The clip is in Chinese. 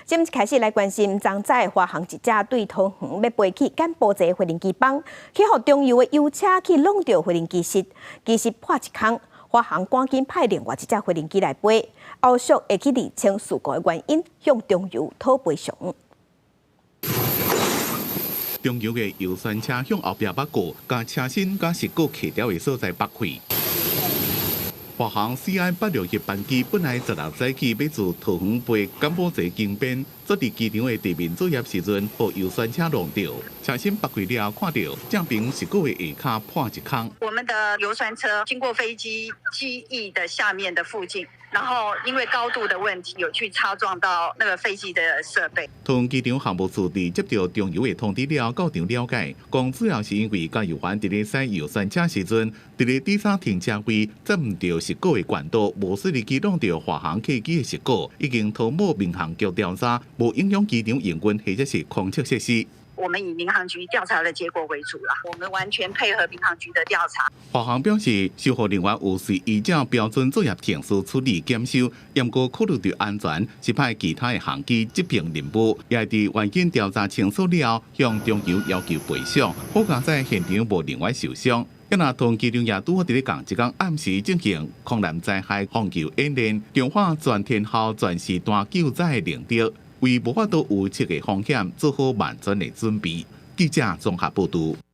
先开始来关心昨早华航一架对桃园要飞去柬埔寨飞行机帮，去互中油的油车去弄到飞行机室，机室破一空，华航赶紧派另外一架飞行机来飞，后续会去厘清事故的原因，向中油讨赔偿。中油的油酸车向后壁挖过，将车身甲石膏去掉的所在拔开。华航 CI861 班机本来16早起要自桃园飞柬埔寨金边，做伫机场的地面作业时阵，被油酸车弄到，车身拔开了，看到正边石膏的下骹破一空。我们的油酸车经过飞机机翼的下面的附近，然后因为高度的问题，有去擦撞到那个飞机的设备。桃园机场航务处伫接到中油的通知了，到场了解，讲主要是因为加油员伫咧驶油酸车时阵，伫咧第三停车位接唔到石膏的管道，无顺利启动到华航客机的石膏，已经通报民航局调查，无影响机场营运或者是空测设施。我们以民航局调查的结果为主啦，我们完全配合民航局的调查。华航表示，修护人员有随依照标准作业程序处理检修，严格考虑到安全，是派其他的航机执行任务，也伫环境调查清楚了，向中油要求赔偿。好在在现场无另外受伤。今仔桃园机场也拄好伫咧讲，一天暗时进行空难灾害防救演练，强化全天候全时段救灾的能力。为无法度预测的风险，做好万全的准备。记者综合报道。